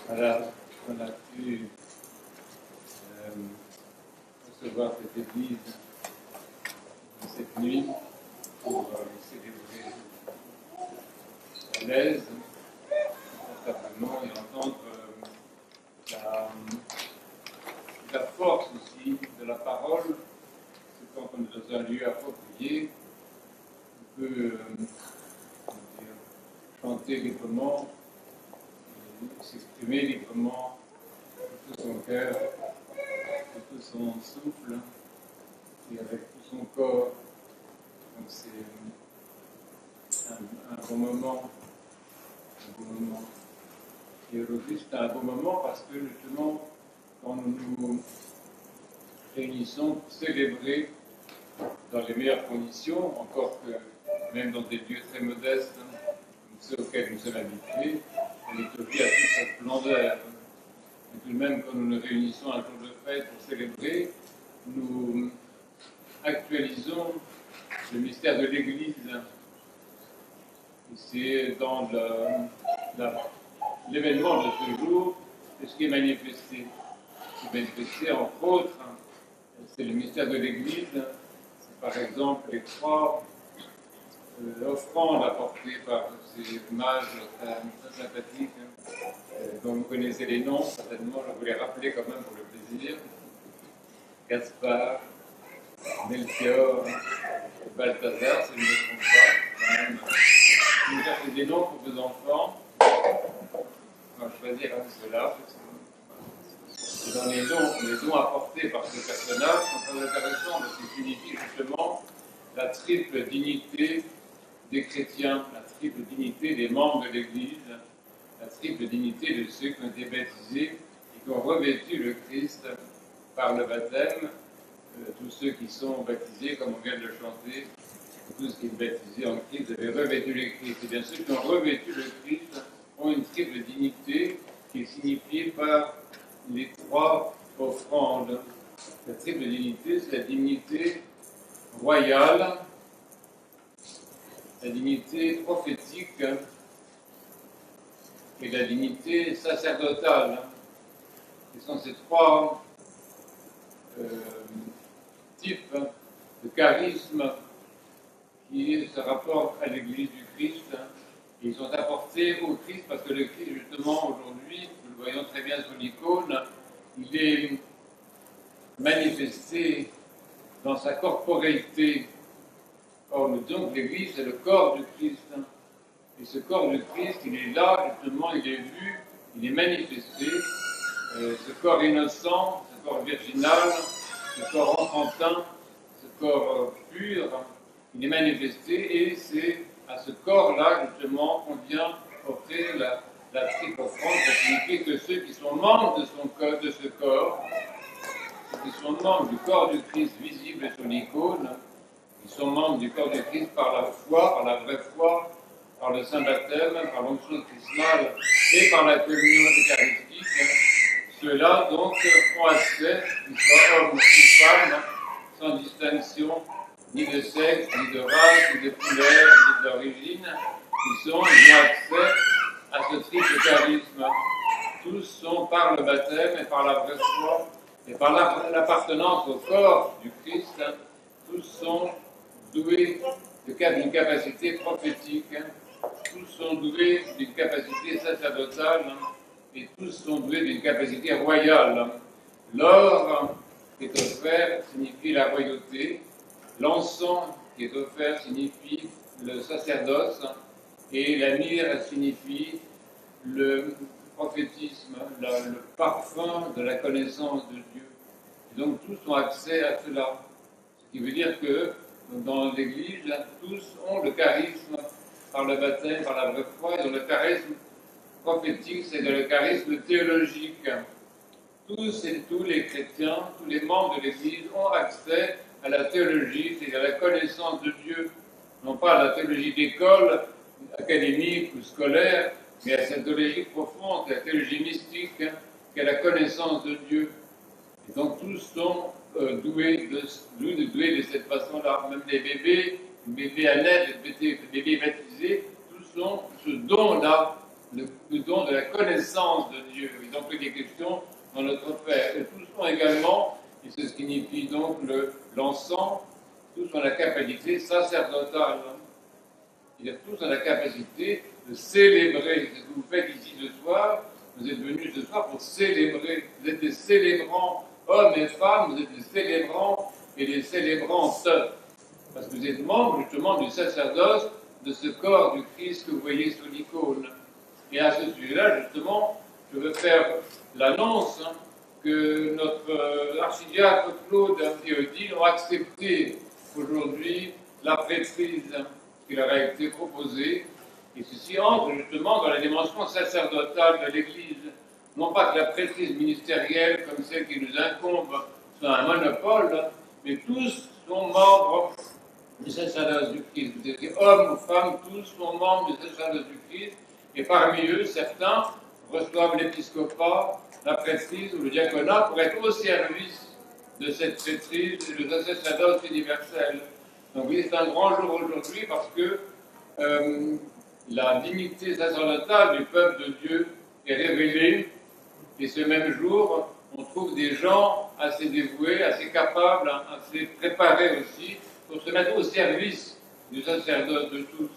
Voilà, on a pu recevoir cette église cette nuit pour célébrer à l'aise, confortablement, et entendre la force aussi de la parole. C'est quand on est dans un lieu approprié, on peut chanter librement, s'exprimer librement de tout son cœur, de tout son souffle et avec tout son corps. Donc c'est un bon moment. Et aujourd'hui c'est un bon moment parce que justement quand nous nous réunissons pour célébrer dans les meilleures conditions, encore que même dans des lieux très modestes, comme ceux auxquels nous sommes habitués, la liturgie a toute sa splendeur. Et tout de même, quand nous nous réunissons un jour de fête pour célébrer, nous actualisons le mystère de l'Église. Et c'est dans l'événement de ce jour ce qui est manifesté. Ce qui est manifesté, entre autres, c'est le mystère de l'Église. C'est par exemple les trois offrandes apportées par ces mages très sympathiques, dont vous connaissez les noms, certainement, je vous les rappeler quand même pour le plaisir. Gaspard, Melchior, Balthazar, si je ne me trompe pas, quand même. Vous cherchez des noms pour vos enfants. On va choisir un de ceux-là. Dans les dons apportés par ce personnage sont très intéressants parce qu'ils signifient justement la triple dignité des chrétiens, la triple dignité des membres de l'Église, la triple dignité de ceux qui ont été baptisés et qui ont revêtu le Christ par le baptême. Tous ceux qui sont baptisés, comme on vient de le chanter, tous qui sont baptisés en Christ avaient revêtu le Christ. Et bien ceux qui ont revêtu le Christ ont une triple dignité qui est signifiée par les trois offrandes. La triple dignité, c'est la dignité royale, la dignité prophétique et la dignité sacerdotale. Ce sont ces trois types de charisme qui se rapportent à l'Église du Christ. Et ils sont apportés au Christ parce que le Christ, justement, aujourd'hui, nous le voyons très bien sur l'icône, il est manifesté dans sa corporéité. Or, nous disons que l'Église, c'est le corps du Christ. Et ce corps du Christ, il est là, justement, il est vu, il est manifesté. Ce corps innocent, ce corps virginal, ce corps enfantin, ce corps pur, il est manifesté et c'est à ce corps-là, justement, qu'on vient offrir la triple offrande. Ça signifie que ceux qui sont membres de ce corps, ceux qui sont membres du corps du Christ visible sur l'icône, ils sont membres du corps du Christ par la foi, par la vraie foi, par le saint baptême, par l'onction chrismale et par la communion eucharistique. Ceux-là, donc, ont accès, qu'ils soient hommes ou femmes, sans distinction, ni de sexe, ni de race, ni de couleur, ni d'origine. Ils ont accès à ce triple charisme. Tous sont par le baptême et par la vraie foi et par l'appartenance au corps du Christ. Tous sont doués d'une capacité prophétique. Tous sont doués d'une capacité sacerdotale. Et tous sont doués d'une capacité royale. L'or qui est offert signifie la royauté, l'encens qui est offert signifie le sacerdoce, et la myrrhe signifie le prophétisme, le parfum de la connaissance de Dieu. Et donc tous ont accès à cela. Ce qui veut dire que dans l'Église, tous ont le charisme par le baptême, par la vraie foi, et dans le charisme prophétique, c'est le charisme théologique. Tous et tous les chrétiens, tous les membres de l'Église ont accès à la théologie, c'est-à-dire à la connaissance de Dieu. Non pas à la théologie d'école, académique ou scolaire, mais à cette théologie profonde, la théologie mystique, qui est la connaissance de Dieu. Et donc tous sont doués de cette façon-là. Même les bébés à naître, les bébés baptisés, tous ont ce don-là le don de la connaissance de Dieu. Ils ont pris des questions dans notre Père. Et tous ont également, et ce signifie donc l'encens, tous ont la capacité sacerdotale. Ils ont tous la capacité de célébrer. C'est ce que vous faites ici ce soir. Vous êtes venus ce soir pour célébrer. Vous êtes des célébrants, hommes et femmes, vous êtes des célébrants et des célébrantes. Parce que vous êtes membres justement du sacerdoce de ce corps du Christ que vous voyez sur l'icône. Et à ce sujet-là, justement, je veux faire l'annonce que notre archidiacre Claude et Odile ont accepté aujourd'hui la prêtrise qui leur a été proposée. Et ceci entre justement dans la dimension sacerdotale de l'Église. Non pas que la prêtrise ministérielle, comme celle qui nous incombe, soit un monopole, mais tous sont membres du sacerdoce du Christ. Vous êtes hommes ou femmes, tous sont membres du sacerdoce du Christ, et parmi eux, certains reçoivent l'épiscopat, la prêtrise ou le diaconat pour être au service de cette prêtrise et de ce sacerdoce universel. Donc oui, c'est un grand jour aujourd'hui parce que la dignité sacerdotale du peuple de Dieu est révélée, et ce même jour, on trouve des gens assez dévoués, assez capables, assez préparés aussi, pour se mettre au service du sacerdoce de tous.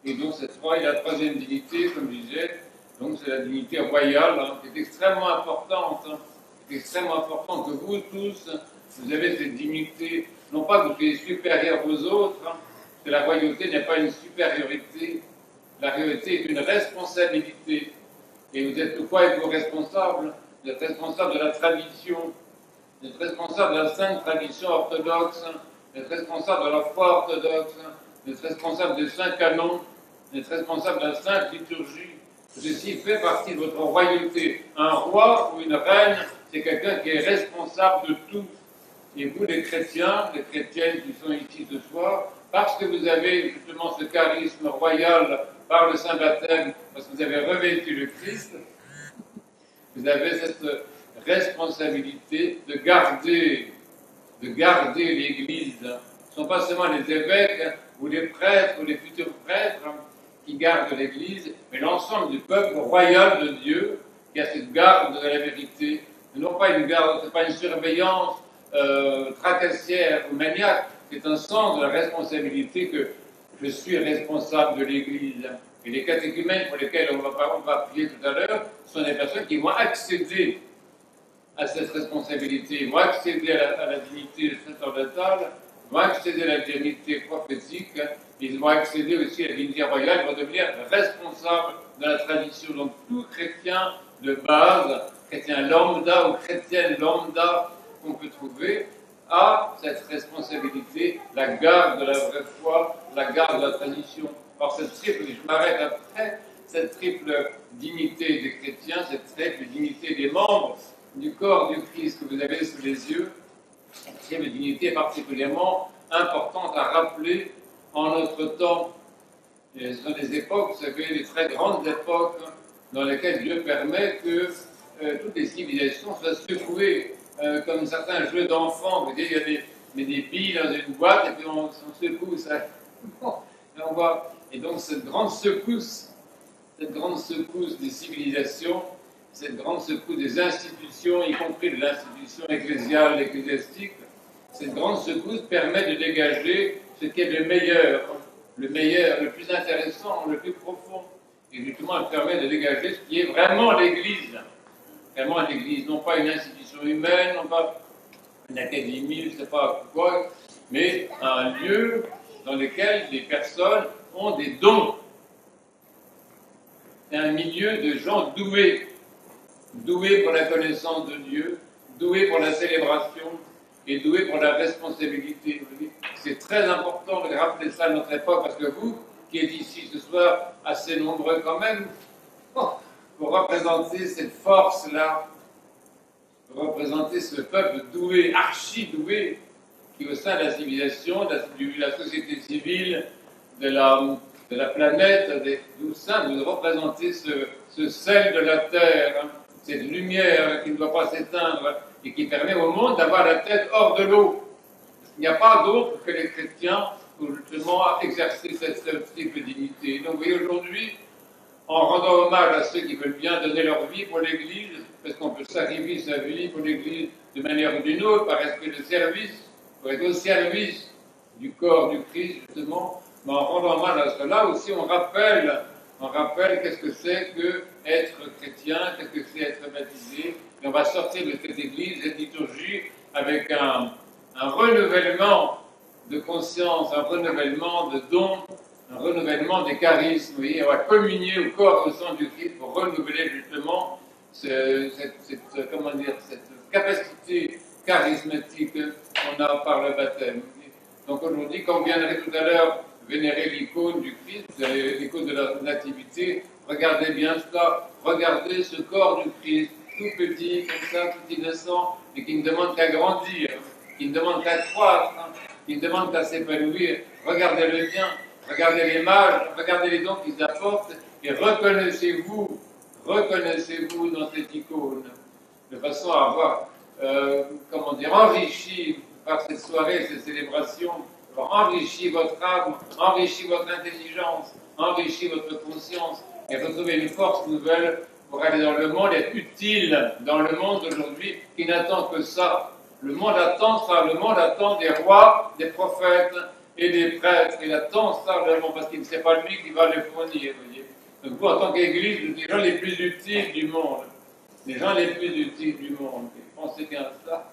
Et donc cette la troisième dignité, comme je disais, donc c'est la dignité royale, qui est extrêmement importante. C'est extrêmement important que vous tous, vous avez cette dignité, non pas que vous soyez supérieurs aux autres, parce que la royauté n'est pas une supériorité, la royauté est une responsabilité. Et vous êtes quoi êtes-vous responsable? Vous êtes responsable de la tradition, vous êtes responsable de la sainte tradition orthodoxe, vous êtes responsable de la foi orthodoxe, vous êtes responsable des saints canons, vous êtes responsable de la sainte liturgie. Ceci fait partie de votre royauté. Un roi ou une reine, c'est quelqu'un qui est responsable de tout. Et vous, les chrétiens, les chrétiennes qui sont ici ce soir, parce que vous avez justement ce charisme royal par le Saint-Baptême, parce que vous avez revêtu le Christ, vous avez cette responsabilité de garder l'Église. Ce ne sont pas seulement les évêques ou les prêtres ou les futurs prêtres qui gardent l'Église, mais l'ensemble du peuple royal de Dieu qui a cette garde de la vérité. Non pas une garde, ce n'est pas une surveillance tracassière ou maniaque, c'est un sens de la responsabilité que je suis responsable de l'Église. Et les catéchumènes pour lesquels on va prier tout à l'heure sont des personnes qui vont accéder à cette responsabilité, ils vont accéder à la dignité sacerdotale, vont accéder à la dignité prophétique, ils vont accéder aussi à la dignité royale, ils vont devenir responsables de la tradition. Donc tout chrétien de base, chrétien lambda ou chrétienne lambda qu'on peut trouver, a cette responsabilité, la garde de la vraie foi, la garde de la tradition. Alors cette triple, je m'arrête après, cette triple dignité des chrétiens, cette triple dignité des membres du corps du Christ que vous avez sous les yeux, c'est une dignité particulièrement importante à rappeler en notre temps. Et ce sont des époques, vous savez, des très grandes époques dans lesquelles Dieu permet que toutes les civilisations soient secouées, comme certains jeux d'enfants. Vous voyez, il y a des billes dans une boîte et puis on secoue ça. Et on voit. Et donc cette grande secousse des civilisations, cette grande secousse des institutions, y compris de l'institution ecclésiale, ecclésiastique, cette grande secousse permet de dégager ce qui est le meilleur, le plus intéressant, le plus profond. Et justement, elle permet de dégager ce qui est vraiment l'Église. Vraiment l'Église, non pas une institution humaine, non pas une académie, je ne sais pas quoi, mais un lieu dans lequel les personnes ont des dons. C'est un milieu de gens doués pour la connaissance de Dieu, doués pour la célébration et doués pour la responsabilité. C'est très important de rappeler ça à notre époque, parce que vous, qui êtes ici ce soir, assez nombreux quand même, vous représentez cette force-là, vous représentez ce peuple doué, archi-doué, qui au sein de la civilisation, de la société civile, de la planète, tout ça, vous représentez ce sel de la terre, cette lumière qui ne doit pas s'éteindre et qui permet au monde d'avoir la tête hors de l'eau. Il n'y a pas d'autre que les chrétiens pour justement exercer cette triple dignité. Donc vous voyez, aujourd'hui, en rendant hommage à ceux qui veulent bien donner leur vie pour l'Église, parce qu'on peut sacrifier sa vie pour l'Église de manière ou d'une autre, par esprit de service, pour être au service du corps du Christ, justement, mais en rendant hommage à cela aussi, on rappelle qu'est-ce que c'est que être chrétien, qu'est-ce que c'est être baptisé, et on va sortir de cette Église, cette liturgie, avec un renouvellement de conscience, un renouvellement de dons, un renouvellement des charismes. Vous voyez, on va communier au corps et au sang du Christ pour renouveler justement cette capacité charismatique qu'on a par le baptême. Donc aujourd'hui, quand vous viendrez tout à l'heure vénérer l'icône du Christ, l'icône de la nativité, regardez bien cela, regardez ce corps du Christ, tout petit, comme ça, tout innocent, et qui ne demande qu'à grandir, qui ne demande qu'à croître, qui ne demande qu'à s'épanouir. Regardez-le bien, regardez les mages, regardez les dons qu'ils apportent, et reconnaissez-vous dans cette icône, de façon à avoir, enrichi par cette soirée, cette célébration, enrichi votre âme, enrichi votre intelligence, enrichi votre conscience, et retrouver une force nouvelle pour aller dans le monde, être utile dans le monde aujourd'hui qui n'attend que ça. Le monde attend ça, le monde attend des rois, des prophètes et des prêtres. Il attend ça vraiment parce qu'il ne sait pas lui qui va les fournir. Voyez. Donc vous, en tant qu'Église, vous êtes les gens les plus utiles du monde. Les gens les plus utiles du monde. Et pensez bien à ça.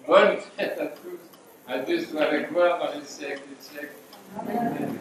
Bonne fête à tous. À Dieu soit la gloire dans les siècles des siècles. Amen.